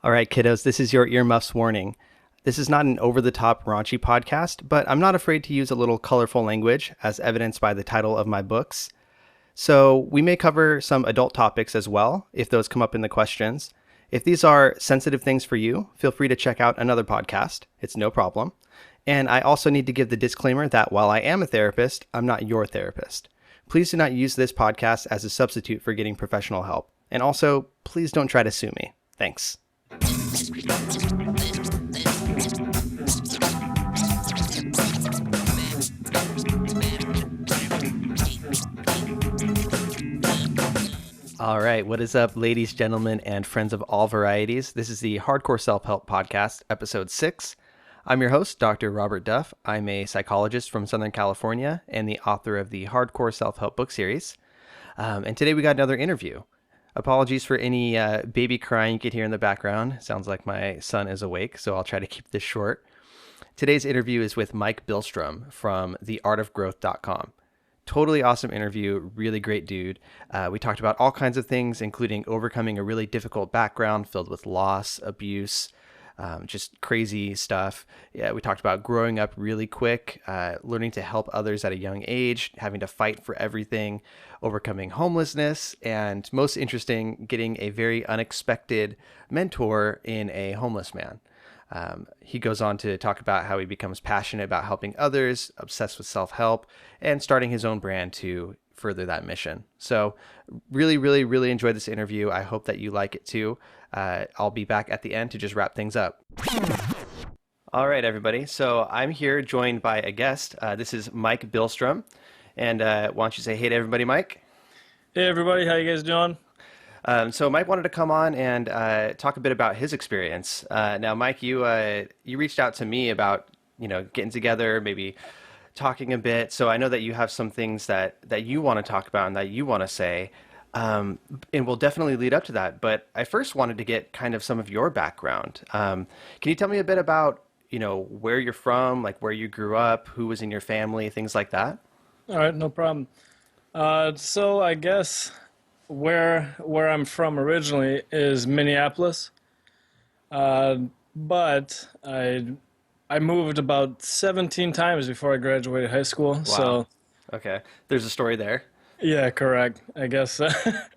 All right, kiddos, this is your earmuffs warning. This is not an over-the-top raunchy podcast, but I'm not afraid to use a little colorful language, as evidenced by the title of my books. So we may cover some adult topics as well, if those come up in the questions. If these are sensitive things for you, feel free to check out another podcast. It's no problem. And I also need to give the disclaimer that while I am a therapist, I'm not your therapist. Please do not use this podcast as a substitute for getting professional help. And also, please don't try to sue me. Thanks. All right, what is up, ladies, gentlemen, and friends of all varieties? This is the Hardcore Self-Help Podcast, Episode 6. I'm your host, Dr. Robert Duff. I'm a psychologist from Southern California and the author of the Hardcore Self-Help book series. And today we got another interview. Apologies for any baby crying you could hear in the background. Sounds like my son is awake, so I'll try to keep this short. Today's interview is with Mike Billstrom from theartofgrowth.com. Totally awesome interview, really great dude. We talked about all kinds of things, including overcoming a really difficult background filled with loss, abuse, just crazy stuff. Yeah, we talked about growing up really quick, learning to help others at a young age, having to fight for everything, overcoming homelessness, and most interesting, getting a very unexpected mentor in a homeless man. He goes on to talk about how he becomes passionate about helping others, obsessed with self-help, and starting his own brand to further that mission. So really enjoyed this interview. I hope that you like it too. I'll be back at the end to just wrap things up. All right, everybody. So I'm here joined by a guest. This is Mike Billstrom. And why don't you say hey to everybody, Mike? Hey, everybody. How you guys doing? So Mike wanted to come on and talk a bit about his experience. Now, Mike, you reached out to me about, getting together, maybe talking a bit. So I know that you have some things that you want to talk about and that you want to say, and we'll definitely lead up to that. But I first wanted to get kind of some of your background. Can you tell me a bit about, where you're from, like where you grew up, who was in your family, things like that? All right, no problem. So I guess where I'm from originally is Minneapolis, but I moved about 17 times before I graduated high school. Wow. So Okay. There's a story there. yeah, correct. I guess the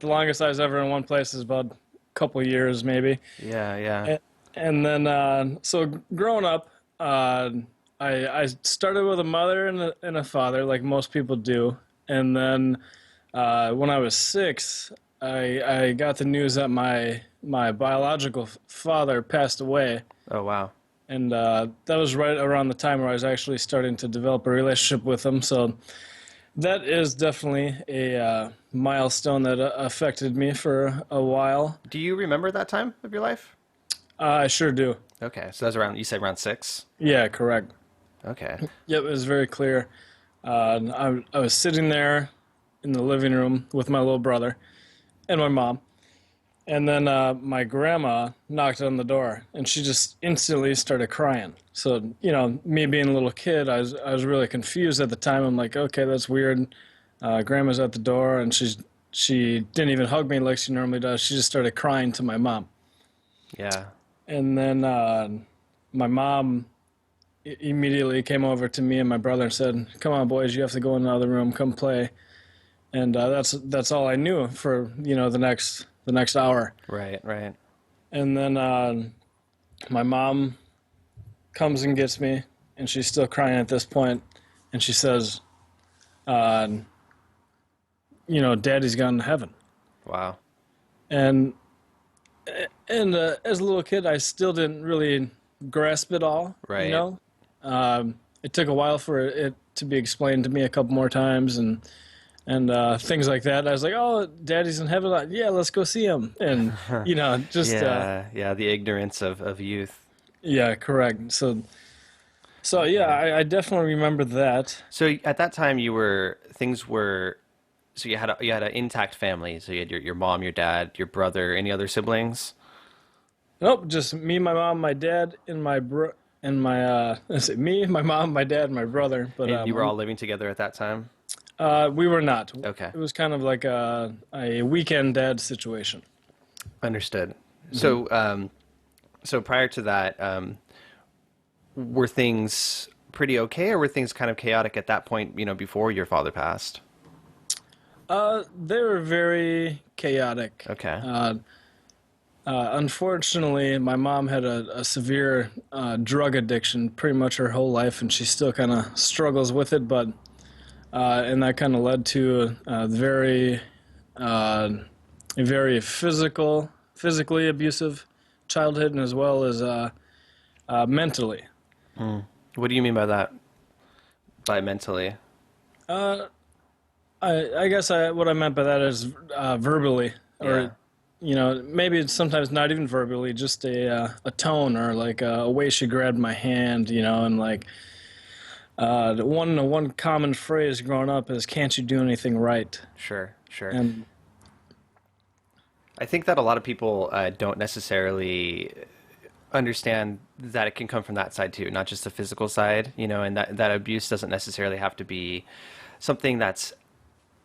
longest I was ever in one place is about a couple years, maybe. Yeah. And then so growing up, I started with a mother and a father, like most people do, and then when I was 6, I got the news that my biological father passed away. Oh, wow. And that was right around the time where I was actually starting to develop a relationship with him. So that is definitely a milestone that affected me for a while. Do you remember that time of your life? I sure do. Okay, so that's you said around 6? Yeah, correct. Okay. Yep, it was very clear. I was sitting there in the living room with my little brother and my mom. And then my grandma knocked on the door, and she just instantly started crying. So, me being a little kid, I was really confused at the time. I'm like, okay, that's weird. Grandma's at the door, and she didn't even hug me like she normally does. She just started crying to my mom. Yeah. And then my mom immediately came over to me and my brother and said, "Come on, boys, you have to go in the other room, come play." And that's all I knew for the next hour. Right. And then my mom comes and gets me, and she's still crying at this point, and she says, "Daddy's gone to heaven." Wow. And as a little kid, I still didn't really grasp it all. Right. It took a while for it to be explained to me a couple more times, and things like that. I was like, "Oh, Daddy's in heaven. Yeah, let's go see him." And just the ignorance of youth. yeah, correct. So yeah, I definitely remember that. So at that time, so you had an intact family. So you had your mom, your dad, your brother, any other siblings? Nope, just me, my mom, my dad, and my me, my mom, my dad, and my brother. But And you were all living together at that time? we were not. Okay. It was kind of like a weekend dad situation. Understood. So, so prior to that, were things pretty okay, or were things kind of chaotic at that point, before your father passed? They were very chaotic. Okay. Unfortunately, my mom had a severe drug addiction pretty much her whole life, and she still kind of struggles with it. But and that kind of led to uh, a very physically abusive childhood, and as well as mentally. What do you mean by that? By mentally? I guess what I meant by that is verbally, Yeah. or maybe it's sometimes not even verbally, just a tone or like a way she grabbed my hand, and like the one common phrase growing up is "Can't you do anything right?" Sure. Sure. And I think that a lot of people don't necessarily understand that it can come from that side too, not just the physical side, and that abuse doesn't necessarily have to be something that's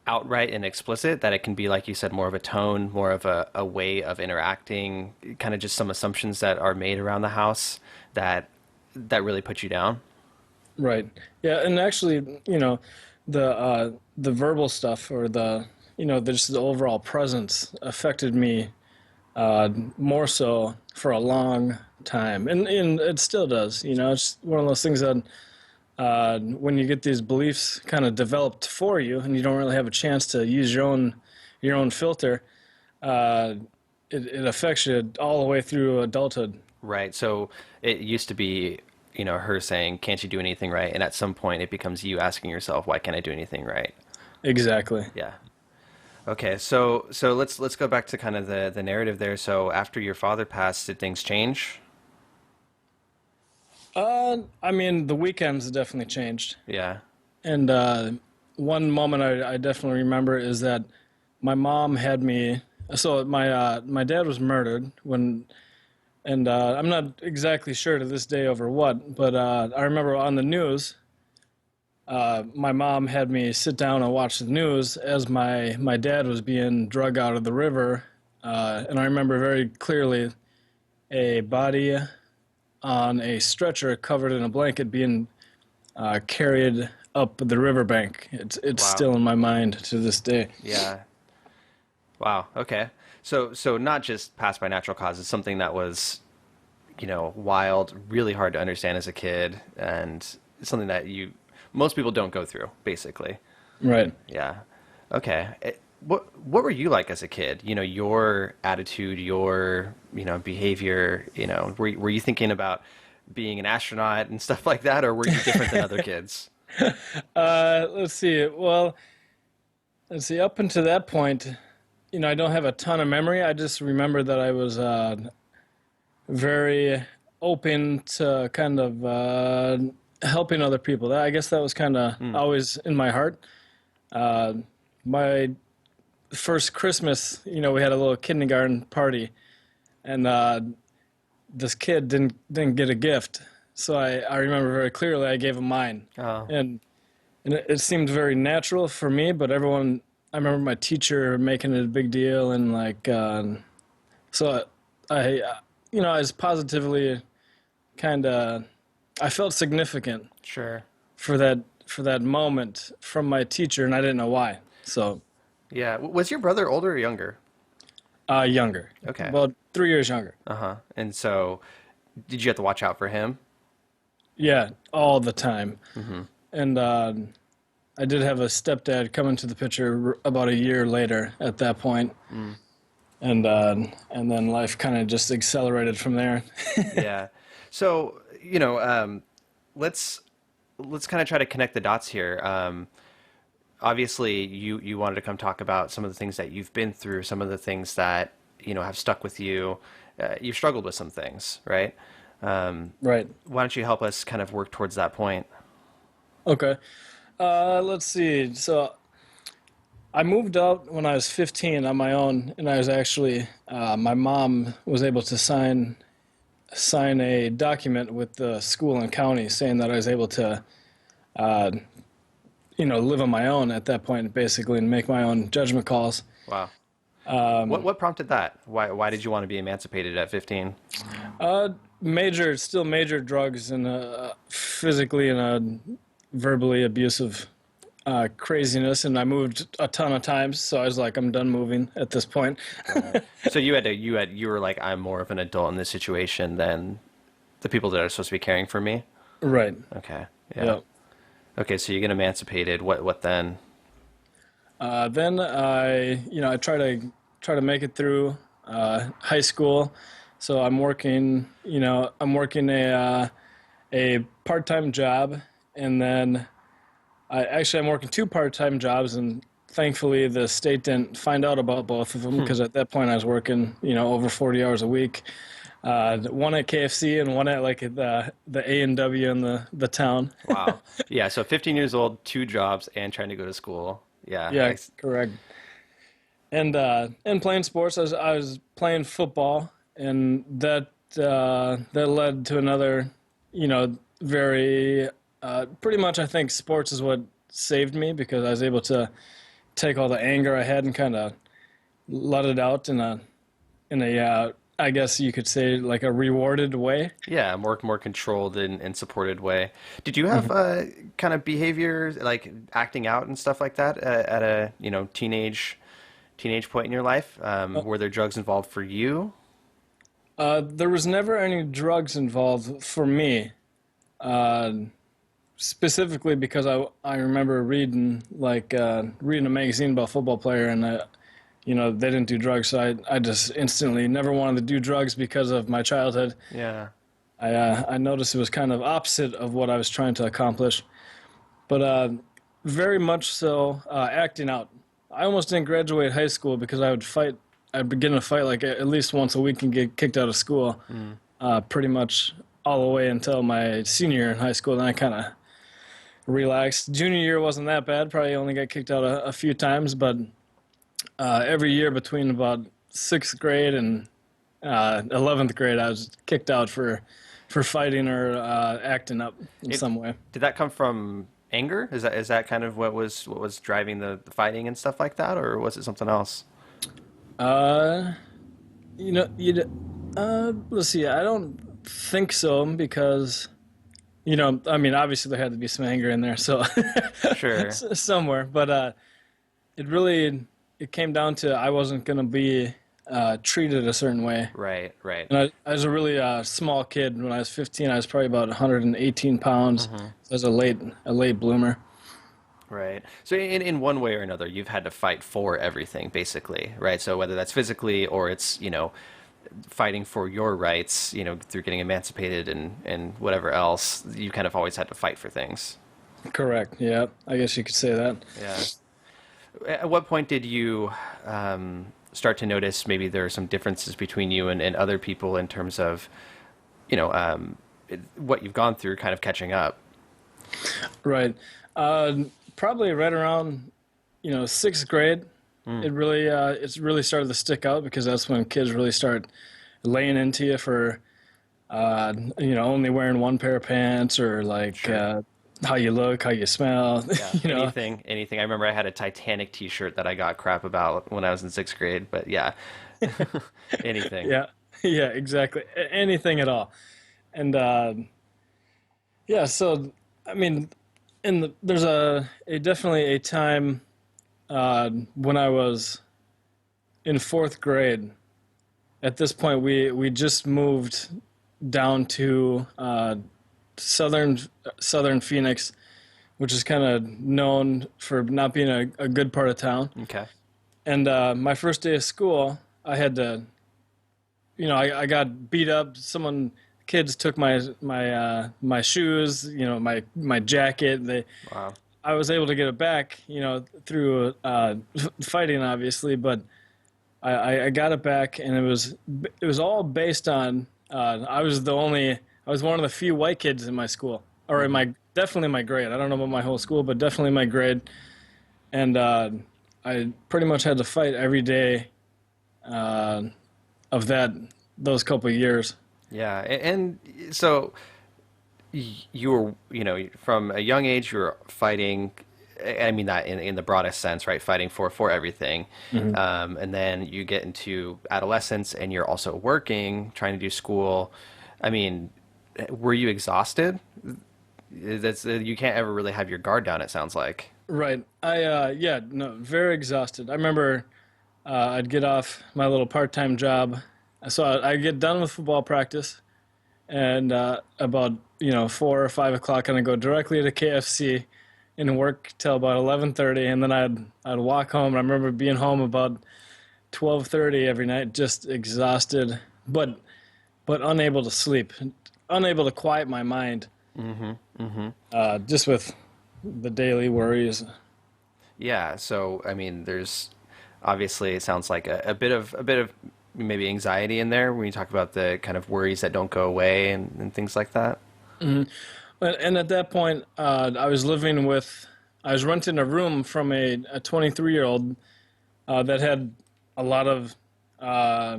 outright and explicit, that it can be, like you said, more of a tone, more of a way of interacting, kind of just some assumptions that are made around the house that really put you down. right, yeah, and actually, the verbal stuff or just the overall presence affected me more so for a long time, and it still does. It's one of those things that when you get these beliefs kind of developed for you, and you don't really have a chance to use your own filter, uh, it affects you all the way through adulthood. Right. So it used to be, her saying, "Can't you do anything right?" And at some point, it becomes you asking yourself, "Why can't I do anything right?" Exactly. Yeah. Okay. So let's go back to kind of the narrative there. So after your father passed, did things change? I mean, the weekends definitely changed, Yeah. and one moment I definitely remember is that my mom had me. So my dad was murdered when. And I'm not exactly sure to this day over what, but I remember on the news, my mom had me sit down and watch the news as my dad was being drug out of the river. And I remember very clearly a body on a stretcher covered in a blanket being carried up the riverbank. It's Wow. still in my mind to this day. Yeah. Wow. Okay. So not just passed by natural causes, something that was, wild, really hard to understand as a kid, and something that most people don't go through, basically. Right. Yeah. Okay. What were you like as a kid? Your attitude, your, behavior, were you thinking about being an astronaut and stuff like that, or were you different than other kids? Let's see. Well, let's see. Up until that point, I don't have a ton of memory. I just remember that I was very open to kind of helping other people. I guess that was kind of Hmm. always in my heart. Uh, my first Christmas, we had a little kindergarten party, and this kid didn't get a gift. So I remember very clearly I gave him mine, Oh, and it seemed very natural for me. But everyone, I remember my teacher making it a big deal, and like so I was positively kind of I felt significant sure. for that moment from my teacher, and I didn't know why. So Yeah. Was your brother older or younger? younger, Okay. about 3 years younger. Uh-huh. And so did you have to watch out for him? Yeah, all the time. Mm-hmm. And I did have a stepdad come into the picture about a year later at that point, Mm. and then life kind of just accelerated from there. Yeah. So, let's let's kind of try to connect the dots here. Obviously, you wanted to come talk about some of the things that you've been through, some of the things that have stuck with you. You've struggled with some things, right? Right. Why don't you help us kind of work towards that point? Okay. Let's see. So I moved out when I was 15 on my own, and I was actually my mom was able to sign a document with the school and county saying that I was able to live on my own at that point, basically, and make my own judgment calls. Wow. What prompted that? Why did you want to be emancipated at 15? Uh, still major drugs and physically and verbally abusive craziness, and I moved a ton of times, so I was like, I'm done moving at this point. Right. So you were like, I'm more of an adult in this situation than the people that are supposed to be caring for me. Right. Okay. Yeah. Yeah. Okay, so you get emancipated. What then? Then I try to make it through high school. So I'm working a part-time job, and then I'm working two part-time jobs, and thankfully the state didn't find out about both of them because at that point I was working, over 40 hours a week. One at KFC and one at like the A&W in the town. Wow. Yeah, so 15 years old, two jobs, and trying to go to school. Yeah. Yeah, correct. And playing sports, I was playing football, and that led to another, very pretty much. I think sports is what saved me because I was able to take all the anger I had and kind of let it out in a I guess you could say like a rewarded way. Yeah, more controlled and supported way. Did you have kind of behavior like acting out and stuff like that at a teenage point in your life? Were there drugs involved for you? There was never any drugs involved for me, uh, specifically because I remember reading a magazine about a football player, and they didn't do drugs, so I just instantly never wanted to do drugs because of my childhood. Yeah. I noticed it was kind of opposite of what I was trying to accomplish, but very much so acting out. I almost didn't graduate high school because I would fight. I'd begin to fight like at least once a week and get kicked out of school, pretty much all the way until my senior year in high school. Then I kind of relaxed. Junior year wasn't that bad. Probably only got kicked out a few times, but every year between about sixth grade and 11th grade, I was kicked out for fighting or acting up in some way. Did that come from anger? Is that kind of what was driving the fighting and stuff like that, or was it something else? Uh, you know, you let's see. I don't think so because I mean, obviously there had to be some anger in there, so Sure. somewhere. But it came down to I wasn't gonna be treated a certain way. Right, right. And I was a really small kid when I was 15. I was probably about 118 pounds. So I was a late bloomer. Right. So in one way or another, you've had to fight for everything, basically, right? So whether that's physically or it's, fighting for your rights, through getting emancipated and whatever else, you kind of always had to fight for things. Correct. Yeah, I guess you could say that. Yeah. At what point did you start to notice maybe there are some differences between you and other people in terms of, what you've gone through kind of catching up? Right. Probably right around, sixth grade. It's really started to stick out because that's when kids really start laying into you for, only wearing one pair of pants or like Sure. how you look, how you smell. Yeah. you know. Anything. I remember I had a Titanic T-shirt that I got crap about when I was in sixth grade, but yeah, anything. Yeah. Yeah. Exactly. Anything at all. And yeah. So I mean, there's a definitely a time when I was in fourth grade. At this point, we just moved down to southern Phoenix, which is kind of known for not being a good part of town. Okay. And my first day of school, I had to, I got beat up. Kids took my shoes, my jacket. Wow. I was able to get it back, through fighting, obviously, but I got it back, and it was all based on I was one of the few white kids in my school, or definitely my grade. I don't know about my whole school, but definitely my grade, and I pretty much had to fight every day of those couple of years. Yeah, and so you were, from a young age, you were fighting. I mean that in the broadest sense, right? Fighting for everything. Hmm. And then you get into adolescence and you're also working, trying to do school. I mean, were you exhausted? That's you can't ever really have your guard down, it sounds like. Right. Yeah, no, very exhausted. I remember I'd get off my little part-time job. So I'd get done with football practice, and about 4 or 5 o'clock, and I'd go directly to KFC and work till about 11:30, and then I'd walk home. And I remember being home about 12:30 every night, just exhausted, but unable to sleep, unable to quiet my mind, Mm-hmm. Mm-hmm. just with the daily worries. Yeah. So I mean, there's obviously it sounds like a bit of maybe anxiety in there when you talk about the kind of worries that don't go away and things like that. And at that point, I was renting a room from a 23-year-old that had a lot of uh,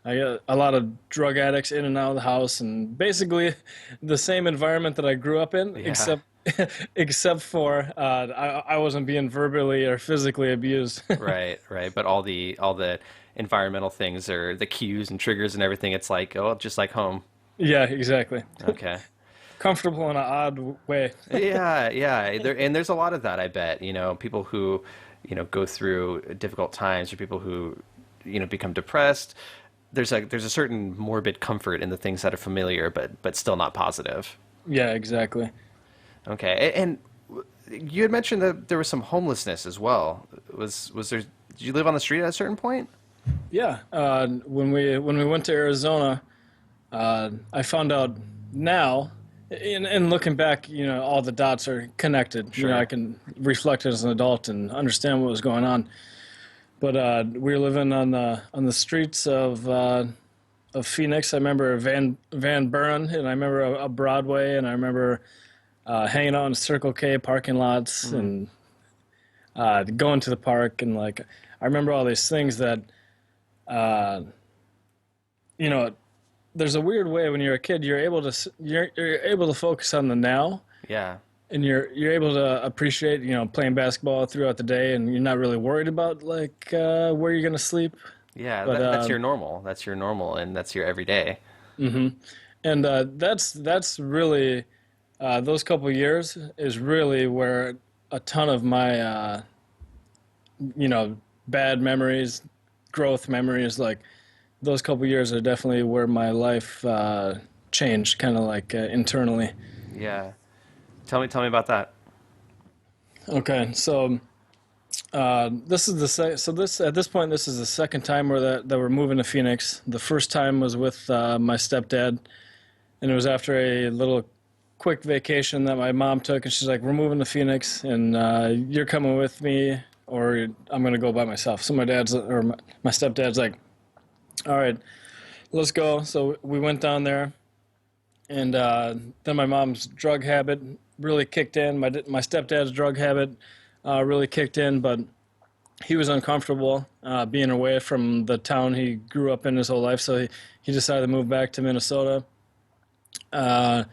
a lot of drug addicts in and out of the house, and basically the same environment that I grew up in, Yeah. except except for I wasn't being verbally or physically abused. Right, right. But all the environmental things or the cues and triggers and everything, it's like, oh, just like home. Yeah, exactly. Okay. Comfortable in an odd way. Yeah, yeah. There's a lot of that, I bet. People who, go through difficult times or people who, become depressed. There's a certain morbid comfort in the things that are familiar, but still not positive. Yeah, exactly. Okay. And you had mentioned that there was some homelessness as well. Was there? Did you live on the street at a certain point? Yeah, when we went to Arizona, I found out now, in looking back, all the dots are connected. I Sure. can reflect as an adult and understand what was going on. But we were living on the streets of Phoenix. I remember Van Buren, and I remember a Broadway, and I remember hanging out in Circle K parking lots Mm, and going to the park, and like I remember all these things that uh, you know there's a weird way when you're a kid you're able to focus on the now, yeah. and you're able to appreciate playing basketball throughout the day, and you're not really worried about like where you're gonna sleep. Yeah, But that's your normal. That's your normal, and that's your everyday. hmm and that's really those couple years is really where a ton of my you know bad memories, growth memories, like those couple years are definitely where my life changed, kind of like internally. Yeah. Tell me about that. Okay, so this is so this at this point this is the second time that we're moving to Phoenix. The first time was with my stepdad, and it was after a little quick vacation that my mom took, and she's like, "We're moving to Phoenix, and you're coming with me, or I'm gonna go by myself." So my stepdad's like, "All right, let's go." So we went down there, and then my mom's drug habit really kicked in. My stepdad's drug habit really kicked in, but he was uncomfortable being away from the town he grew up in his whole life, so he decided to move back to Minnesota. Uh,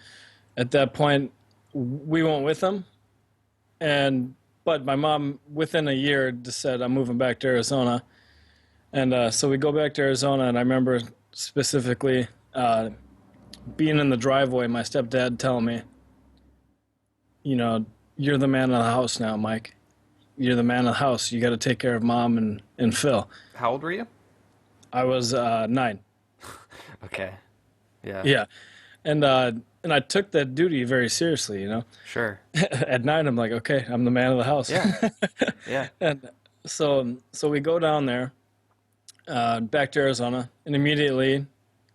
at that point, we went with him, and but my mom, within a year, just said, "I'm moving back to Arizona," and so we go back to Arizona, and I remember specifically being in the driveway, my stepdad telling me, "You're the man of the house now, Mike. You're the man of the house. You got to take care of mom and Phil." How old were you? I was 9. Okay. Yeah. Yeah, and I took that duty very seriously. Sure. At 9, I'm like, okay, I'm the man of the house. Yeah. Yeah. And so we go down there, back to Arizona, and immediately,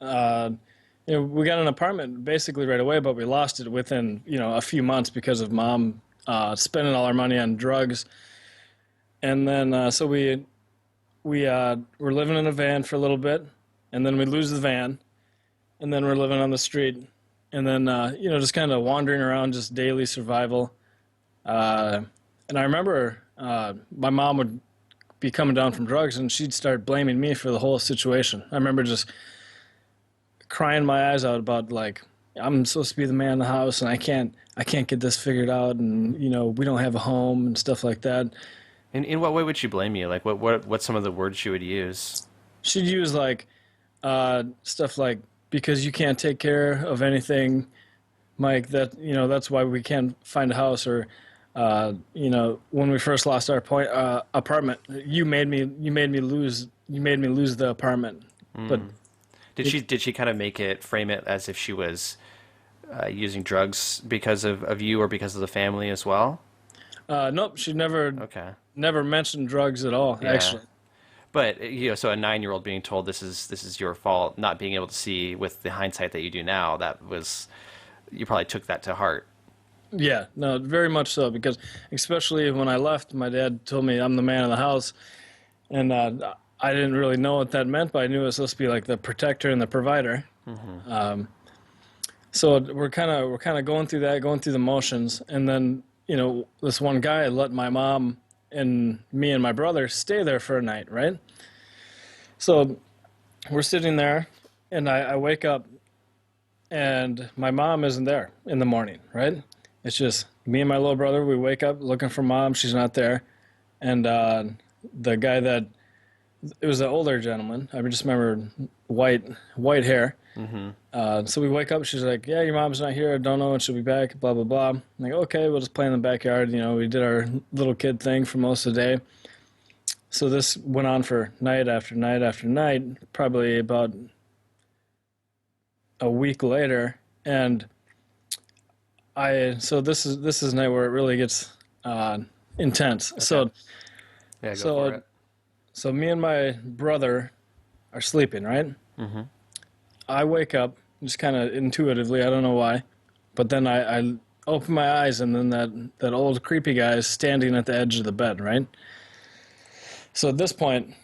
uh, we got an apartment basically right away, but we lost it within a few months because of mom spending all our money on drugs. And then so we were living in a van for a little bit, and then we lose the van, and then we're living on the street, and then just kind of wandering around, just daily survival. Uh, and I remember my mom would be coming down from drugs, and she'd start blaming me for the whole situation. I remember just crying my eyes out about like I'm supposed to be the man in the house, and I can't get this figured out, and we don't have a home and stuff like that. In what way would she blame you? Like what's some of the words she would use? She'd use like stuff like, because you can't take care of anything, Mike. That's why we can't find a house. Or when we first lost our apartment, you made me lose the apartment. But Did she kind of frame it as if she was using drugs because of you or because of the family as well? nope, she never Okay. never mentioned drugs at all. Yeah. Actually, But so a 9-year-old being told this is your fault, not being able to see with the hindsight that you do now, that was you probably took that to heart. yeah, no, very much so. Because especially when I left, my dad told me I'm the man of the house, and I didn't really know what that meant, but I knew it was supposed to be like the protector and the provider. So we're kind of going through that, going through the motions, and then this one guy let my mom and me and my brother stay there for a night, right? So we're sitting there, and I wake up, and my mom isn't there in the morning, right? It's just me and my little brother. We wake up looking for mom. She's not there, and the guy that it was an older gentleman. I just remember white hair. So we wake up. She's like, "Yeah, your mom's not here. I don't know when she'll be back." Blah blah blah. I'm like, okay, we'll just play in the backyard. We did our little kid thing for most of the day. So this went on for night after night after night, probably about a week later, and so this is a night where it really gets intense. Okay. So Yeah, go so for it. so me and my brother are sleeping, right? I wake up just kind of intuitively. I don't know why, but then I open my eyes, and then that old creepy guy is standing at the edge of the bed, right? So at this point,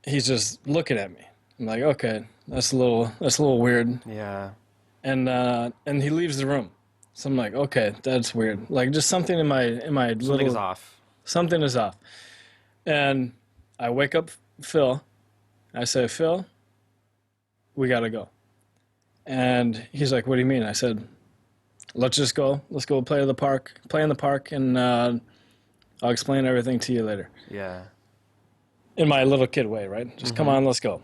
he's just looking at me. I'm like, okay, that's a little weird, Yeah. and he leaves the room. So I'm like, okay, that's weird. Like just something in my Something is little off. something is off. And I wake up Phil. I say, Phil, we gotta go. And he's like, what do you mean? I said, let's just go. Let's go play in the park, and I'll explain everything to you later. Yeah. In my little kid way, right? Just come on, let's go.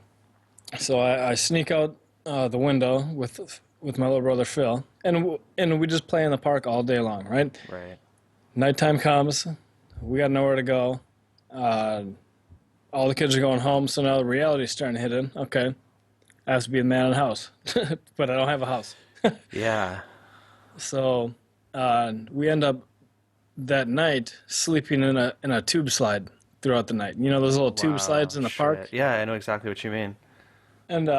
So I sneak out the window with my little brother Phil, and we just play in the park all day long, right? Right. Nighttime comes, we got nowhere to go. All the kids are going home, so now the reality's starting to hit in. Okay, I have to be the man in the house, but I don't have a house. Yeah. So we end up that night sleeping in a tube slide throughout the night. You know those little tube Wow. slides in the park? Shit. Yeah, I know exactly what you mean. And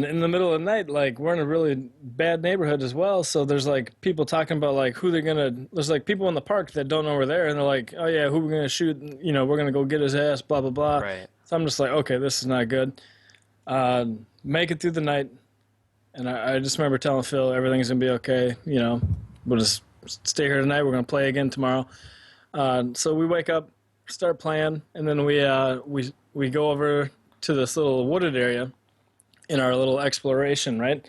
in the middle of the night, like we're in a really bad neighborhood as well. So there's like people talking about like who they're gonna. There's like people in the park that don't know we're there, and they're like, "Oh yeah, who we're gonna shoot? We're gonna go get his ass." Blah blah blah. Right. So I'm just like, okay, this is not good. Make it through the night, and I just remember telling Phil everything's gonna be okay. We'll just stay here tonight. We're gonna play again tomorrow. So we wake up, start playing, and then we go over to this little wooded area in our little exploration, right?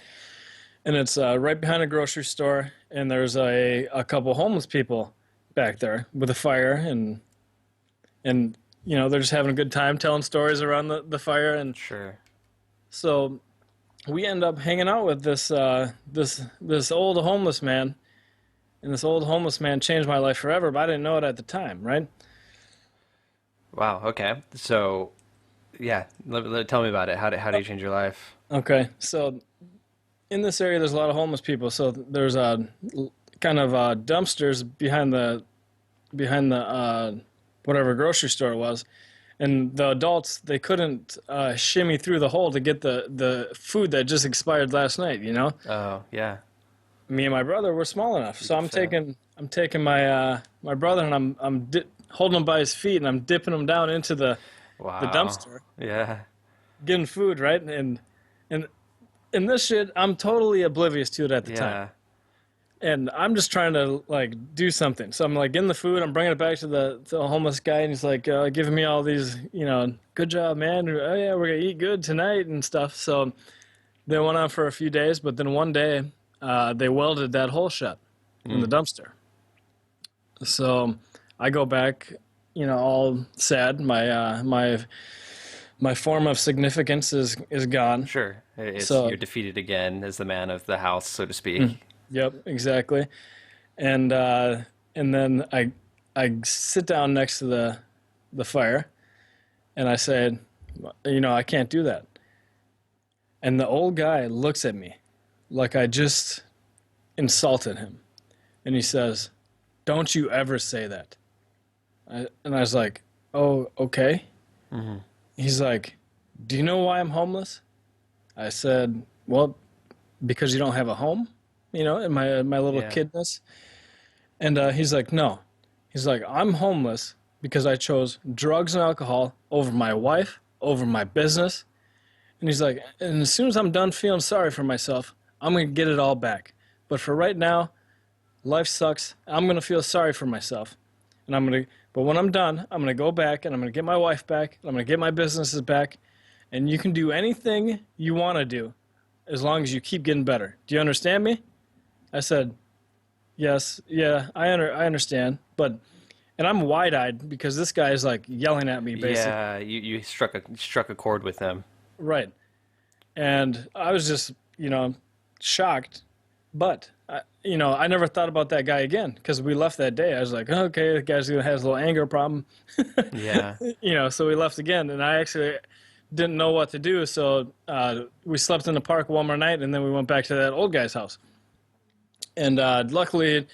And it's right behind a grocery store, and there's a couple homeless people back there with a fire, and they're just having a good time telling stories around the fire. And Sure. so we end up hanging out with this old homeless man, and this old homeless man changed my life forever, but I didn't know it at the time, right? Wow. Okay. So, yeah, tell me about it. How do you change your life? Okay, so in this area, there's a lot of homeless people. So there's kind of dumpsters behind the whatever grocery store it was, and the adults they couldn't shimmy through the hole to get the food that just expired last night. Oh, yeah. Me and my brother were small enough, so I'm Fair. taking my brother, and I'm holding him by his feet, and I'm dipping him down into the Wow. dumpster, Yeah. getting food, right? And this shit, I'm totally oblivious to it at the time. Yeah. And I'm just trying to like do something. So I'm like getting the food, I'm bringing it back to the homeless guy, and he's like giving me all these, good job, man. Oh yeah, we're gonna eat good tonight and stuff. So They went on for a few days, but then one day they welded that hole shut in the dumpster. So I go back, all sad. My form of significance is gone. Sure. It's So, you're defeated again as the man of the house, so to speak. yep, exactly. And then I sit down next to the fire, and I said, I can't do that. And the old guy looks at me like I just insulted him, and he says, "Don't you ever say that." And I was like, "Oh, okay." He's like, "Do you know why I'm homeless?" I said, "Well, because you don't have a home, in my little Yeah. kidness." And he's like, "No." He's like, "I'm homeless because I chose drugs and alcohol over my wife, over my business." And he's like, "And as soon as I'm done feeling sorry for myself, I'm going to get it all back. But for right now, life sucks. I'm going to feel sorry for myself. But when I'm done, I'm going to go back and I'm going to get my wife back. And I'm going to get my businesses back. And you can do anything you want to do as long as you keep getting better. Do you understand me?" I said, "Yes, yeah, I understand." And I'm wide-eyed because this guy is like yelling at me basically. Yeah, you struck a chord with them. Right. And I was just, shocked. But, I never thought about that guy again because we left that day. I was like, okay, the guy's going to have a little anger problem. Yeah. So we left again. And I actually didn't know what to do. So we slept in the park one more night and then we went back to that old guy's house. And luckily,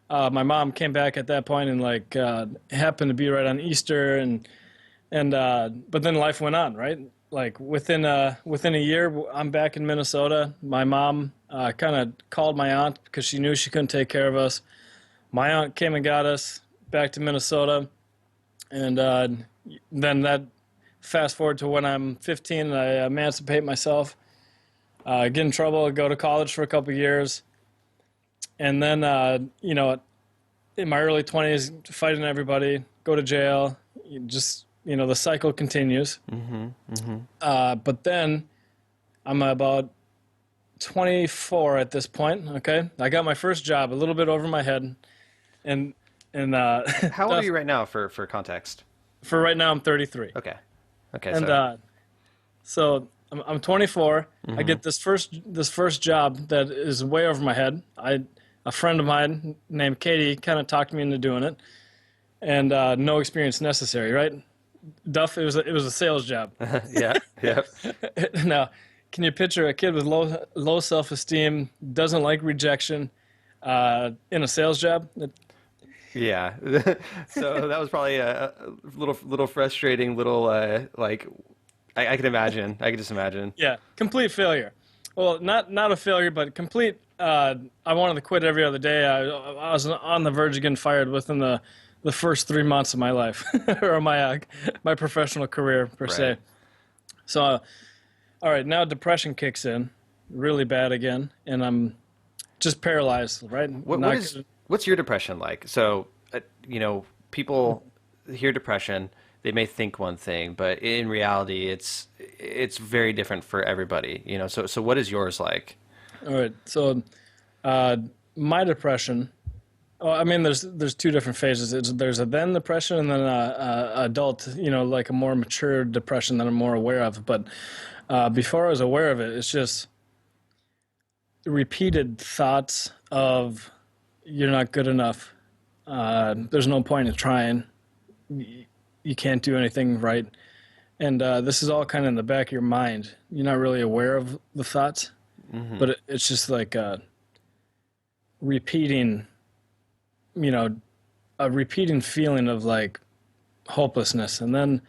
my mom came back at that point and happened to be right on Easter. But then life went on, right? Like within a year, I'm back in Minnesota. My mom kind of called my aunt because she knew she couldn't take care of us. My aunt came and got us back to Minnesota, and then that fast forward to when I'm 15 and I emancipate myself, get in trouble, go to college for a couple years, and then in my early 20s, fighting everybody, go to jail, the cycle continues. But then I'm about 24 at this point. Okay, I got my first job, a little bit over my head, and How old are you right now for context? for right now I'm 33, Okay. Okay, and so so I'm 24. I get this first job that is way over my head. A friend of mine named Katie kind of talked me into doing it, and no experience necessary, right? Duff, it was a sales job. yeah, yeah. Now, can you picture a kid with low self-esteem, doesn't like rejection, in a sales job? Yeah. So that was probably a little frustrating, little like I can imagine. I can just imagine. Yeah, complete failure. Well, not a failure, but complete. I wanted to quit every other day. I was on the verge of getting fired within the first 3 months of my life, or my professional career per se. Right. So, all right, now depression kicks in, really bad again, and I'm just paralyzed. Right? What's your depression like? So, people hear depression, they may think one thing, but in reality, it's very different for everybody. So what is yours like? All right. So, uh, my depression. Oh, I mean, there's two different phases. There's a then depression and then a adult, like a more mature depression that I'm more aware of. But before I was aware of it, it's just repeated thoughts of you're not good enough. There's no point in trying. You can't do anything right. And this is all kind of in the back of your mind. You're not really aware of the thoughts, but it's just like repeating, a repeating feeling of like hopelessness, and then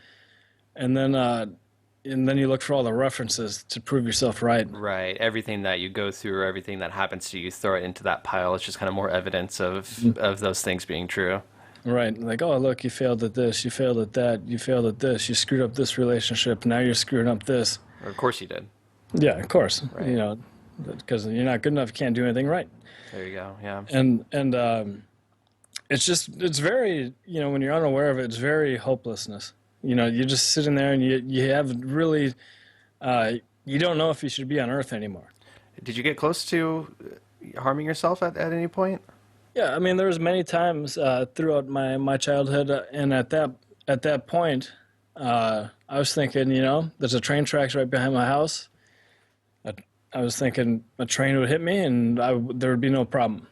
you look for all the references to prove yourself right. Right. Everything that you go through or everything that happens to you, throw it into that pile. It's just kind of more evidence of those things being true. Right. Like, oh, look, you failed at this, you failed at that, you failed at this, you screwed up this relationship, now you're screwing up this. Or of course you did. Yeah, of course. Right. Because you're not good enough, you can't do anything right. There you go. Yeah. And it's very, when you're unaware of it, it's very hopelessness. You're just sitting there and you have really, you don't know if you should be on Earth anymore. Did you get close to harming yourself at any point? Yeah, I mean, there was many times throughout my childhood, and at that point, I was thinking, there's a train tracks right behind my house. I, I was thinking a train would hit me, and there would be no problem.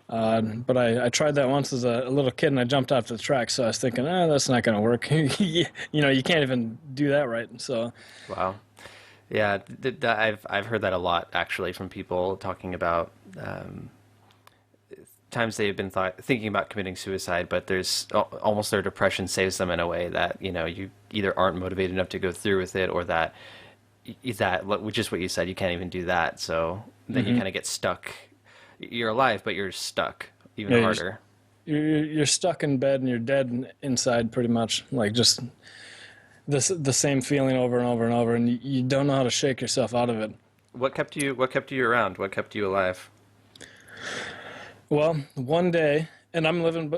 But I tried that once as a little kid, and I jumped off the track. So I was thinking, that's not going to work. You can't even do that right. So, Wow. Yeah, I've heard that a lot actually from people talking about times they've been thinking about committing suicide, but there's almost their depression saves them in a way that you either aren't motivated enough to go through with it, or that which is what you said, you can't even do that. So then you kind of get stuck. You're alive, but you're stuck even yeah, harder. you're stuck in bed and you're dead inside, pretty much. Like just the same feeling over and over and over, and you don't know how to shake yourself out of it. What kept you around? What kept you alive? Well, one day, and I'm living,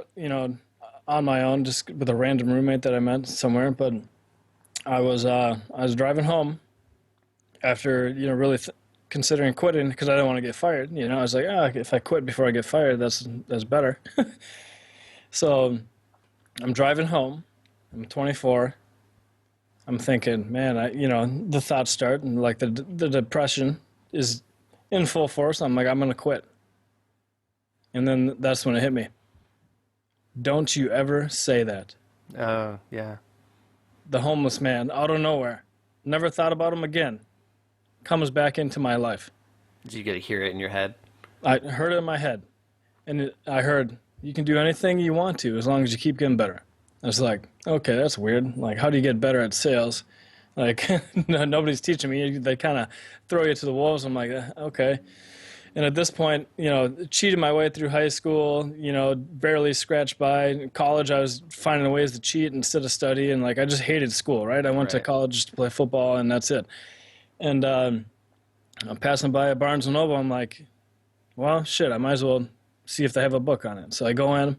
on my own, just with a random roommate that I met somewhere. But I was driving home after really considering quitting because I didn't want to get fired. I was like, if I quit before I get fired, that's better. So I'm driving home. I'm 24. I'm thinking, man, the thoughts start, and like the depression is in full force. I'm like, I'm gonna quit. And then that's when it hit me. Don't you ever say that. Oh, yeah. The homeless man out of nowhere, never thought about him again, comes back into my life. Did you get to hear it in your head? I heard it in my head, and I heard, you can do anything you want to as long as you keep getting better. I was like, okay, that's weird. Like, how do you get better at sales? Like, nobody's teaching me. They kind of throw you to the wolves. I'm like, okay. And at this point, cheated my way through high school, barely scratched by. In college, I was finding ways to cheat instead of study. And like, I just hated school, right? I went to Right. college just to play football, and that's it. And I'm passing by a Barnes& and Noble. I'm like, well, shit, I might as well see if they have a book on it. So I go in,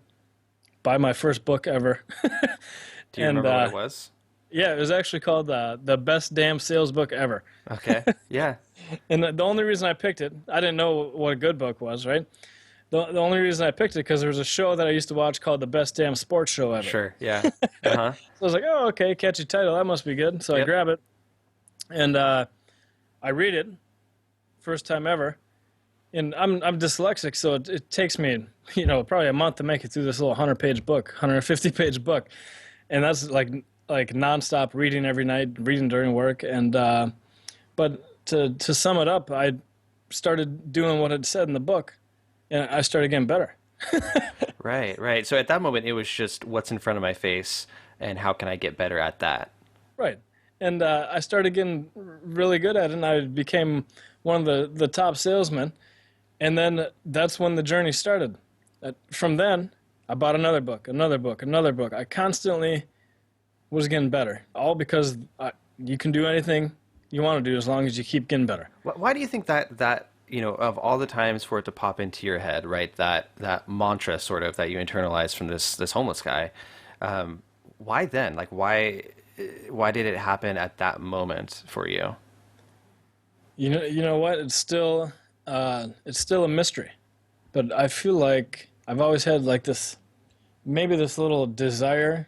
buy my first book ever. Do you And remember what it was? yeah, it was actually called The Best Damn Sales Book Ever. Okay. Yeah. And the only reason I picked it, I didn't know what a good book was, right? The only reason I picked it because there was a show that I used to watch called The Best Damn Sports Show Ever. Sure. Yeah. Uh-huh. So I was like, oh, okay, catchy title. That must be good. So I Yep. grab it, and I read it, first time ever. And I'm dyslexic, so it takes me, probably a month to make it through this little 100-page book, 150-page book. And that's like nonstop reading every night, reading during work. And but to sum it up, I started doing what it said in the book, and I started getting better. Right, right. So at that moment, it was just what's in front of my face and how can I get better at that? Right. And I started getting really good at it, and I became one of the top salesmen. And then that's when the journey started. From then, I bought another book, another book, another book. I constantly was getting better, all because you can do anything you want to do as long as you keep getting better. Why do you think that of all the times for it to pop into your head, right? That mantra sort of that you internalized from this homeless guy. Why then? Like why did it happen at that moment for you? You know what? It's still a mystery, but I feel like I've always had like this little desire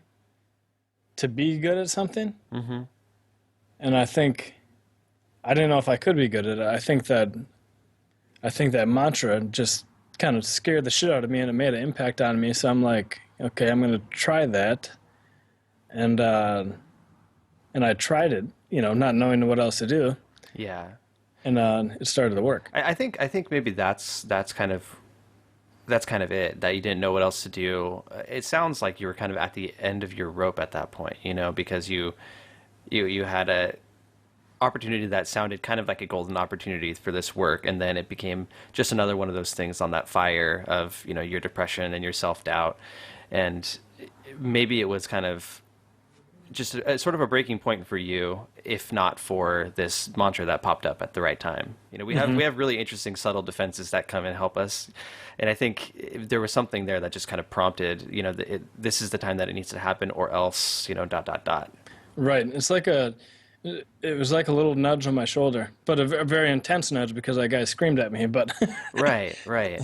to be good at something. Mm-hmm. And I didn't know if I could be good at it. I think that mantra just kind of scared the shit out of me, and it made an impact on me. So I'm like, okay, I'm gonna try that, and I tried it, not knowing what else to do, Yeah. and it started to work. I think maybe that's kind of it, that you didn't know what else to do. It sounds like you were kind of at the end of your rope at that point, because you had a opportunity that sounded kind of like a golden opportunity for this work, and then it became just another one of those things on that fire of your depression and your self-doubt. And maybe it was kind of just sort of a breaking point for you, if not for this mantra that popped up at the right time. We have really interesting subtle defenses that come and help us, and I think there was something there that just kind of prompted, this is the time that it needs to happen, or else, dot dot dot. Right. It's It was like a little nudge on my shoulder, but a very intense nudge because that guy screamed at me. But Right, right.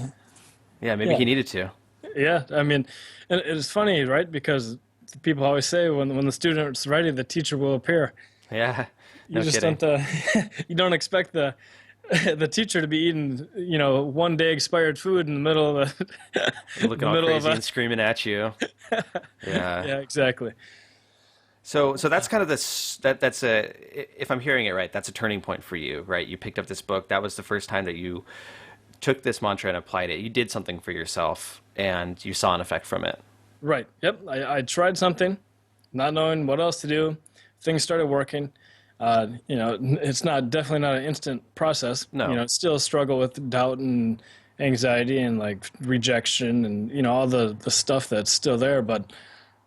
Yeah, maybe yeah, he needed to. yeah. I mean, and it's funny, right? Because people always say when the student's ready, the teacher will appear. Yeah, You no just kidding. don't you don't expect the the teacher to be eating, 1 day expired food in the middle of Looking the all middle of crazy a and screaming at you. Yeah. yeah, exactly. So that's kind of that's a, if I'm hearing it right, that's a turning point for you, right? You picked up this book. That was the first time that you took this mantra and applied it. You did something for yourself and you saw an effect from it. Right. Yep. I tried something, not knowing what else to do. Things started working. It's not definitely not an instant process. No. It's still a struggle with doubt and anxiety and like rejection and all the stuff that's still there. But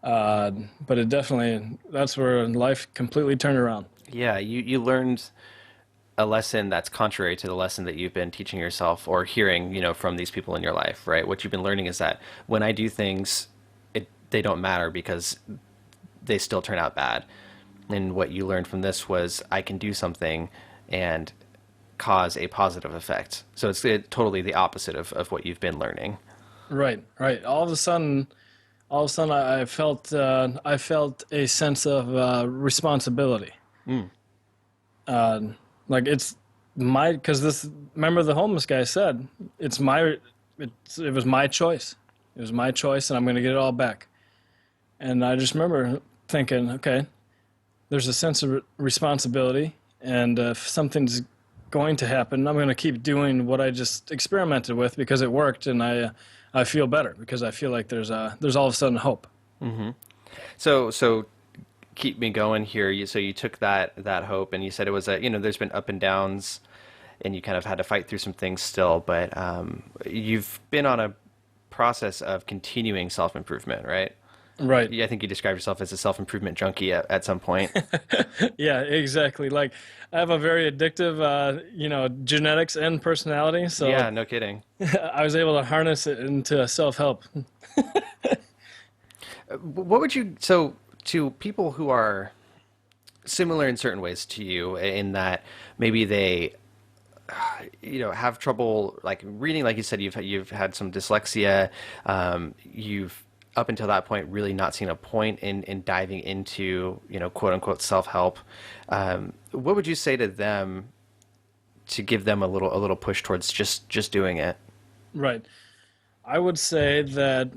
it definitely that's where life completely turned around. Yeah, you learned a lesson that's contrary to the lesson that you've been teaching yourself or hearing, from these people in your life, right? What you've been learning is that when I do things, they don't matter because they still turn out bad. And what you learned from this was I can do something and cause a positive effect. So it's totally the opposite of what you've been learning. Right. Right. All of a sudden, I felt a sense of responsibility. Mm. Uh, like it's my because this remember the homeless guy said it was my choice. It was my choice, and I'm going to get it all back. And I just remember thinking, okay, there's a sense of responsibility, and if something's going to happen, I'm going to keep doing what I just experimented with because it worked, and I feel better because I feel like there's all of a sudden hope. So keep me going here. So you took that hope, and you said it was there's been up and downs, and you kind of had to fight through some things still, but you've been on a process of continuing self improvement, right? Right. Yeah, I think you described yourself as a self improvement junkie at some point. Yeah, exactly. Like I have a very addictive, genetics and personality, so Yeah, no kidding. I was able to harness it into self-help. What would you so to people who are similar in certain ways to you in that maybe they have trouble like reading, like you said, you've had some dyslexia, you've up until that point really not seen a point in diving into quote unquote self-help. What would you say to them to give them a little push towards just doing it? Right. I would say that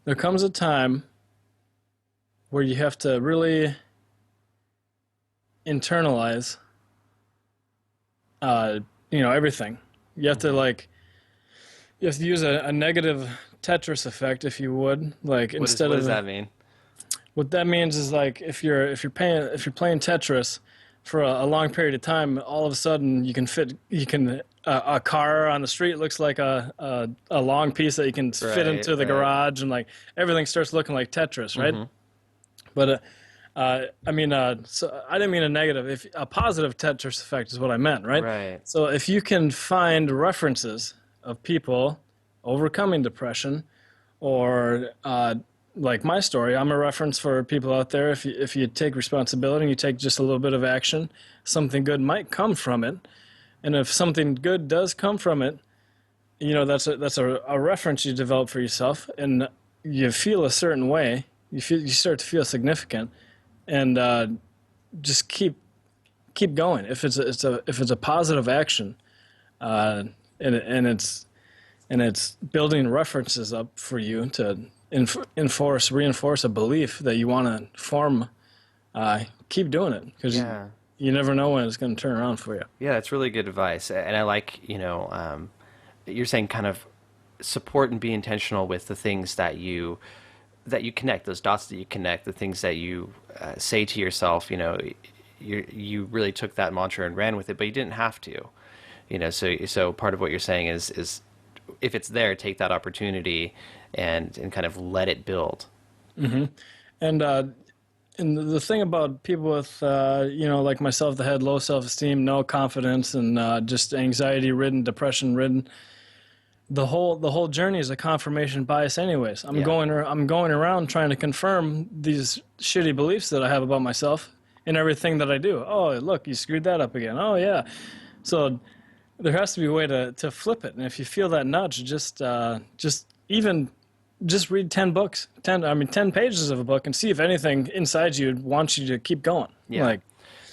there comes a time where you have to really internalize, everything. You have to like you have to use a negative Tetris effect, if you would, like What instead does of that mean? what that means is like if you're playing Tetris for a long period of time, all of a sudden a car on the street looks like a long piece that you can fit Right, into the right. garage, and like everything starts looking like Tetris, right? Hmm. But so I didn't mean a negative. If a positive Tetris effect is what I meant, right? Right. So if you can find references of people overcoming depression, or like my story, I'm a reference for people out there. If you take responsibility and you take just a little bit of action, something good might come from it. And if something good does come from it, that's a reference you develop for yourself, and you feel a certain way. You start to feel significant, and just keep going. If it's a positive action, and it's building references up for you to reinforce a belief that you want to form. Keep doing it because Yeah. you never know when it's going to turn around for you. Yeah, that's really good advice. And I like, you're saying kind of support and be intentional with the things that you connect, those dots that you connect, the things that you say to yourself. You really took that mantra and ran with it, but you didn't have to. So part of what you're saying is if it's there, take that opportunity and kind of let it build. And and the thing about people with like myself that had low self-esteem, no confidence, and just anxiety-ridden, depression-ridden, the whole journey is a confirmation bias anyways. I'm Yeah. going around trying to confirm these shitty beliefs that I have about myself in everything that I do. Oh, look, you screwed that up again. Oh yeah. So there has to be a way to flip it. And if you feel that nudge, just read 10 books, 10 pages of a book and see if anything inside you wants you to keep going. Yeah. Like,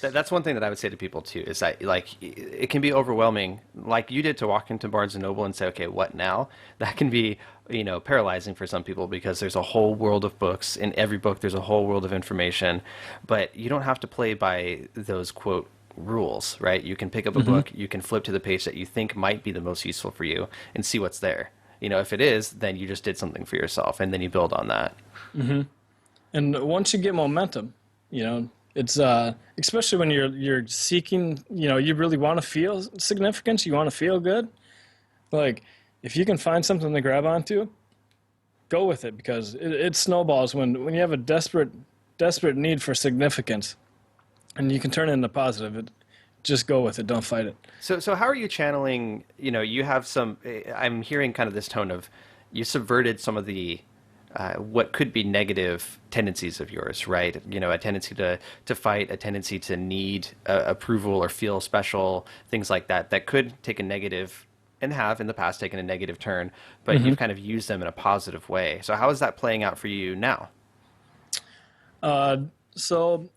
That's one thing that I would say to people too, is that like it can be overwhelming, like you did, to walk into Barnes and Noble and say, okay, what now? That can be, paralyzing for some people, because there's a whole world of books. In every book, there's a whole world of information, but you don't have to play by those quote rules, right? You can pick up a book, you can flip to the page that you think might be the most useful for you and see what's there. If it is, then you just did something for yourself, and then you build on that. and once you get momentum, it's especially when you're seeking, you really want to feel significance, you want to feel good. Like, if you can find something to grab onto, go with it, because it snowballs when you have a desperate need for significance, and you can turn it into positive. Just go with it. Don't fight it. So how are you channeling, you have I'm hearing kind of this tone of, you subverted some of the, what could be negative tendencies of yours, right? A tendency to fight, a tendency to need approval or feel special, things like that, that could take a negative, and have in the past taken a negative turn, but you've kind of used them in a positive way. So how is that playing out for you now? So,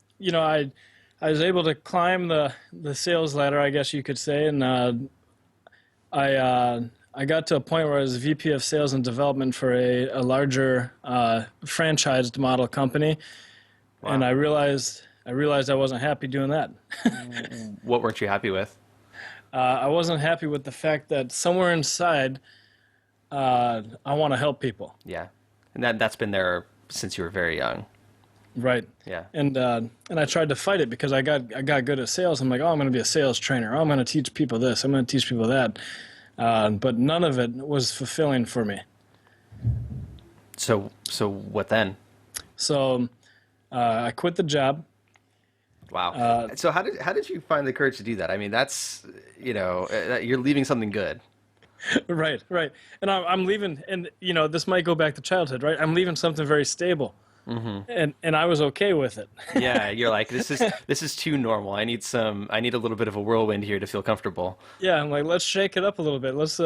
I was able to climb the sales ladder, I guess you could say, and I got to a point where I was VP of Sales and Development for a larger franchised model company. Wow. And I realized I wasn't happy doing that. What weren't you happy with? I wasn't happy with the fact that somewhere inside, I want to help people. Yeah, and that's been there since you were very young. Right. Yeah. And I tried to fight it because I got good at sales. I'm like, oh, I'm going to be a sales trainer. Oh, I'm going to teach people this. I'm going to teach people that. But none of it was fulfilling for me. So what then? So I quit the job. Wow. So how did you find the courage to do that? I mean, that's, you're leaving something good. Right. And I'm leaving, and this might go back to childhood, right? I'm leaving something very stable. And I was okay with it. Yeah, you're like, this is too normal. I need a little bit of a whirlwind here to feel comfortable. Yeah, I'm like, let's shake it up a little bit. Let's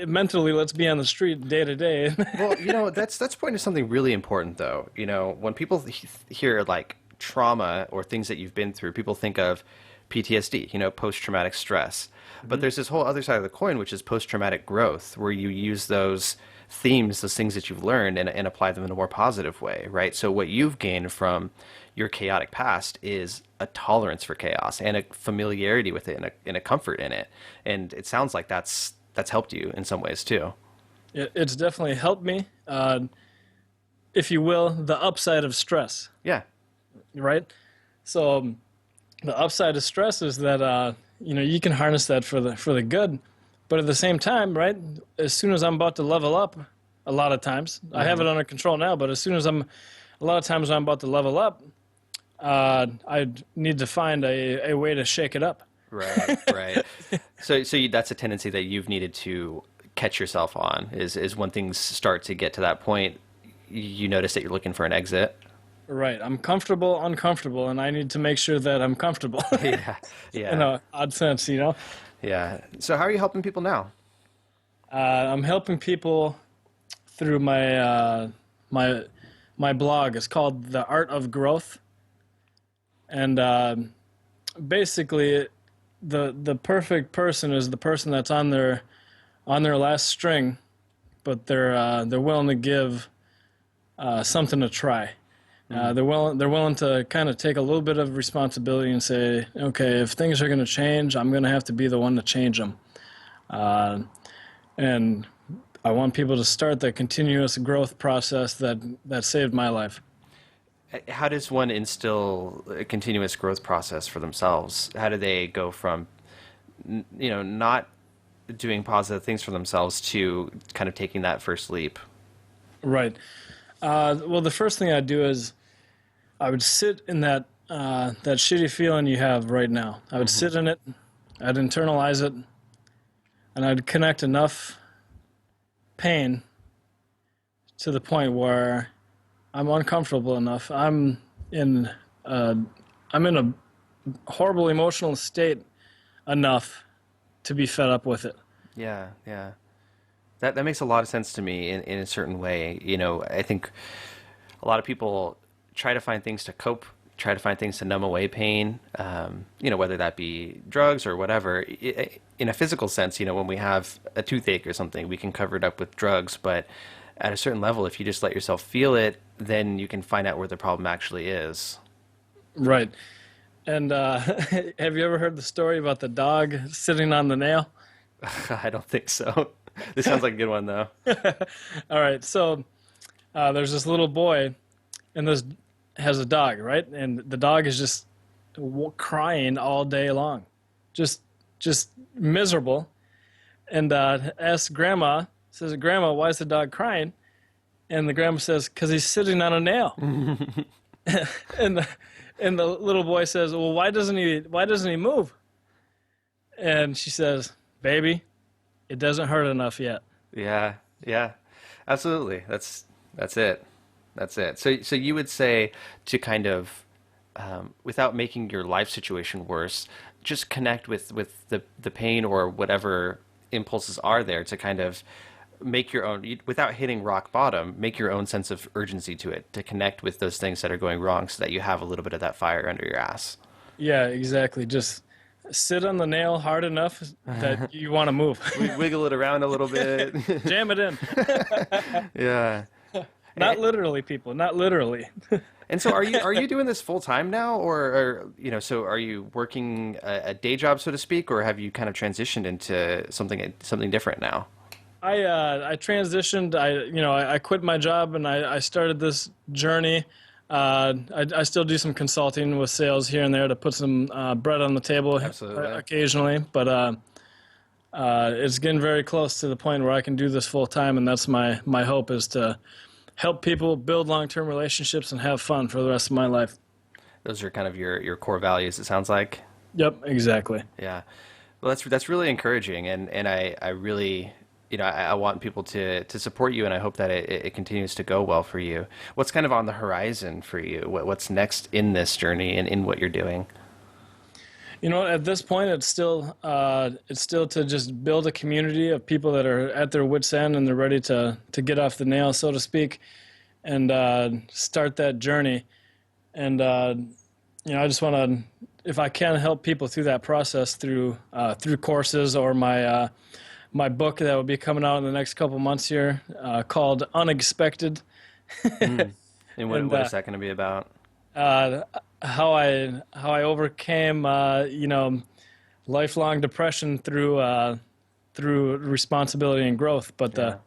mentally, let's be on the street day to day. Well, that's pointing to something really important, though. When people hear like trauma or things that you've been through, people think of PTSD, post-traumatic stress. But there's this whole other side of the coin, which is post-traumatic growth, where you use those themes, those things that you've learned, and apply them in a more positive way, right? So what you've gained from your chaotic past is a tolerance for chaos and a familiarity with it and a comfort in it. And it sounds like that's helped you in some ways too. It's definitely helped me, if you will, the upside of stress. Yeah. Right? So the upside of stress is that, you can harness that for the good. But at the same time, right, as soon as I'm about to level up, a lot of times, I have it under control now, but as soon as a lot of times when I'm about to level up, I need to find a way to shake it up. Right. So that's a tendency that you've needed to catch yourself on, is when things start to get to that point, you notice that you're looking for an exit. Right. I'm uncomfortable, and I need to make sure that I'm comfortable. Yeah. In an odd sense, Yeah. So how are you helping people now? I'm helping people through my my blog. It's called The Art of Growth, and basically, the perfect person is the person that's on their last string, but they're willing to give something to try. They're willing to kind of take a little bit of responsibility and say, okay, if things are going to change, I'm going to have to be the one to change them. And I want people to start the continuous growth process that saved my life. How does one instill a continuous growth process for themselves? How do they go from, not doing positive things for themselves to kind of taking that first leap? Right. Well, the first thing I'd do is I would sit in that shitty feeling you have right now. I would sit in it. I'd internalize it. and I'd connect enough pain to the point where I'm uncomfortable enough. In uh, I'm in a horrible emotional state enough to be fed up with it. Yeah, yeah. That makes a lot of sense to me in a certain way. I think a lot of people try to find things to cope, try to find things to numb away pain, whether that be drugs or whatever. In a physical sense, when we have a toothache or something, we can cover it up with drugs. But at a certain level, if you just let yourself feel it, then you can find out where the problem actually is. Right. And have you ever heard the story about the dog sitting on the nail? I don't think so. This sounds like a good one, though. All right. So there's this little boy, and this has a dog, right? And the dog is just crying all day long, just miserable. And asks Grandma, says, "Grandma, why is the dog crying?" And the grandma says, "'Cause he's sitting on a nail." and the little boy says, "Well, why doesn't he move?" And she says, "Baby, it doesn't hurt enough yet." Yeah, yeah, absolutely. That's it. That's it. So you would say to kind of, without making your life situation worse, just connect with the pain or whatever impulses are there to kind of make your own, without hitting rock bottom, make your own sense of urgency to it, to connect with those things that are going wrong so that you have a little bit of that fire under your ass. Yeah, exactly. Just sit on the nail hard enough that you want to move. Wiggle it around a little bit. Jam it in. Yeah. Not literally, people. Not literally. And so are you doing this full time now, so are you working a day job, so to speak, or have you kind of transitioned into something different now? I transitioned. I quit my job and I started this journey. I still do some consulting with sales here and there to put some bread on the table. Absolutely. Occasionally, but it's getting very close to the point where I can do this full time, and that's my hope, is to help people build long-term relationships and have fun for the rest of my life. Those are kind of your core values, it sounds like. Yep, exactly. Yeah. Well, that's really encouraging, and I really, I want people to support you, and I hope that it continues to go well for you. What's kind of on the horizon for you? What's next in this journey and in what you're doing? At this point, it's still to just build a community of people that are at their wits' end and they're ready to get off the nail, so to speak, and start that journey. And I just want to, if I can, help people through that process through courses or my book that will be coming out in the next couple months here, called Unexpected. Mm. And what is that going to be about? How I overcame lifelong depression through responsibility and growth. But the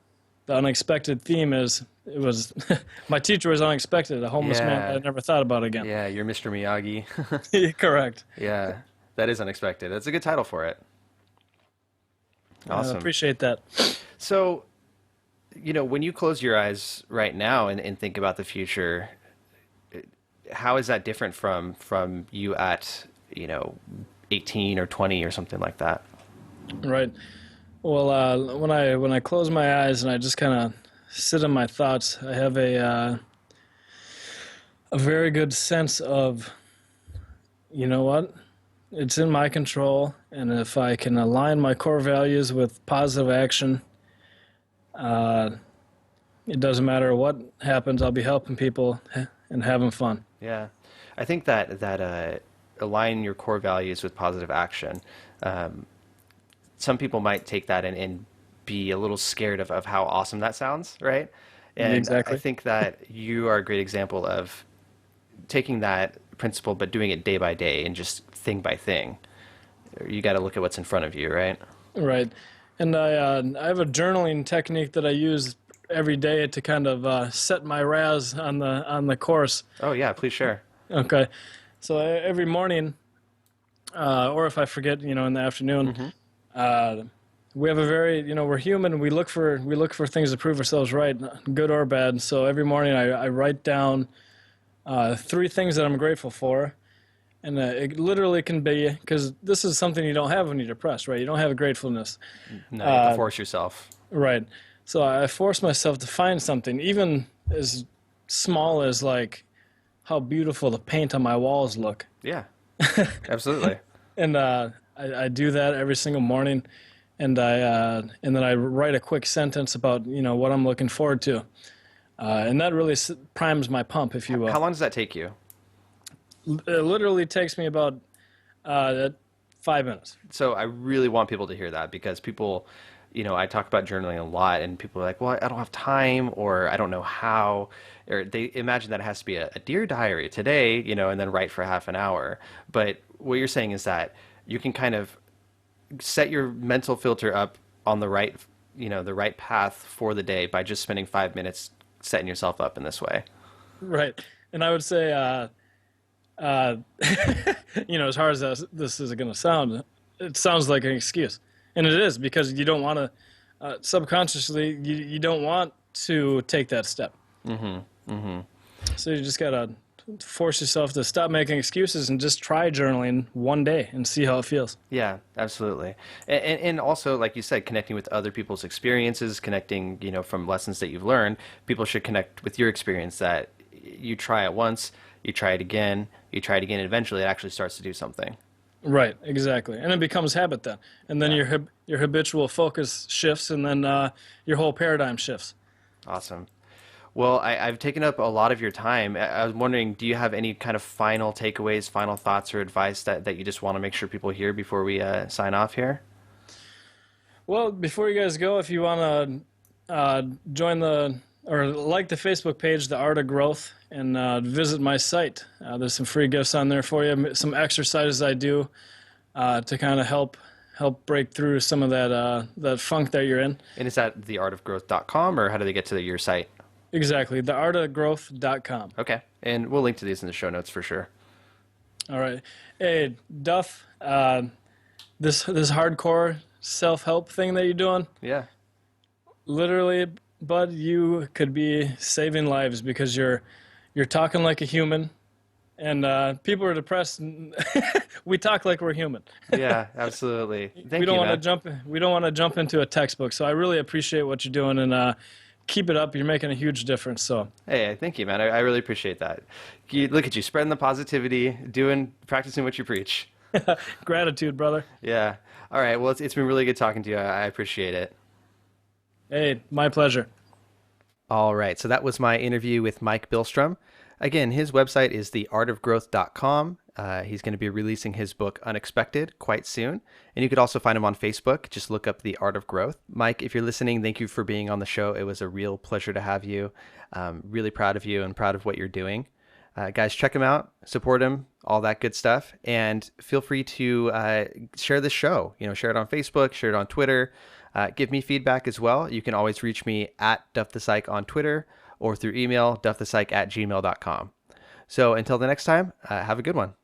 unexpected theme is, it was my teacher was unexpected, a homeless man that I never thought about again. Yeah, you're Mr. Miyagi. Correct. Yeah, that is unexpected. That's a good title for it. Awesome. I appreciate that. So, when you close your eyes right now and think about the future, how is that different from you at 18 or 20 or something like that? Right. Well, when I close my eyes and I just kind of sit in my thoughts, I have a very good sense of, you know what, it's in my control, and if I can align my core values with positive action, it doesn't matter what happens. I'll be helping people and having fun. Yeah, I think that align your core values with positive action. Some people might take that and be a little scared of how awesome that sounds, right? And Exactly. I think that you are a great example of taking that principle, but doing it day by day and just thing by thing. You got to look at what's in front of you, right? Right. And I have a journaling technique that I use every day to kind of set my RAS on the course. Oh yeah, please share. Okay. So every morning, or if I forget, in the afternoon, we have a very, we're human. We look for things to prove ourselves right, good or bad. So every morning I write down 3 things that I'm grateful for, And it literally can be, because this is something you don't have when you're depressed, right? You don't have a gratefulness. No, you have to force yourself. Right. So I force myself to find something, even as small as like how beautiful the paint on my walls look. Yeah, absolutely. And I do that every single morning, and then I write a quick sentence about what I'm looking forward to, and that really primes my pump, if you How will. long does that take you? It literally takes me about 5 minutes. So I really want people to hear that because people, I talk about journaling a lot and people are like, well, I don't have time or I don't know how, or they imagine that it has to be a Dear Diary today, and then write for half an hour. But what you're saying is that you can kind of set your mental filter up on the right path for the day by just spending 5 minutes setting yourself up in this way. Right. And I would say, uh, as hard as this is going to sound, it sounds like an excuse. And it is, because you don't want to, subconsciously, you don't want to take that step. So you just got to force yourself to stop making excuses and just try journaling one day and see how it feels. Yeah, absolutely. And also, like you said, connecting with other people's experiences, connecting, from lessons that you've learned, people should connect with your experience that you try it once, you try it again, and eventually it actually starts to do something. Right, exactly. And it becomes habit then. And then Yeah. your habitual focus shifts, and then your whole paradigm shifts. Awesome. Well, I've taken up a lot of your time. I was wondering, do you have any kind of final takeaways, final thoughts, or advice that you just want to make sure people hear before we sign off here? Well, before you guys go, if you want to join or like the Facebook page, The Art of Growth, and visit my site. There's some free gifts on there for you, some exercises I do to kind of help break through some of that funk that you're in. And is that theartofgrowth.com or how do they get to your site? Exactly, theartofgrowth.com. Okay. And we'll link to these in the show notes for sure. All right. Hey, Duff, this hardcore self-help thing that you're doing, Yeah. literally, bud, you could be saving lives, because you're talking like a human, and people are depressed. And we talk like we're human. Yeah, absolutely. Thank We don't you, want to man. jump. We don't want to jump into a textbook. So I really appreciate what you're doing, and keep it up. You're making a huge difference. So Hey, thank you, man. I really appreciate that. Look at you, spreading the positivity, practicing what you preach. gratitude, brother. Yeah. All right. Well, it's been really good talking to you. I appreciate it. Hey, my pleasure. All right. So that was my interview with Mike Billstrom. Again, his website is theartofgrowth.com. He's going to be releasing his book Unexpected quite soon. And you could also find him on Facebook. Just look up The Art of Growth. Mike, if you're listening, thank you for being on the show. It was a real pleasure to have you. Really proud of you and proud of what you're doing. Guys, check him out, support him, all that good stuff. And feel free to share this show. Share it on Facebook, share it on Twitter. Give me feedback as well. You can always reach me at DuffThePsych on Twitter or through email, duffthepsych@gmail.com. So until the next time, have a good one.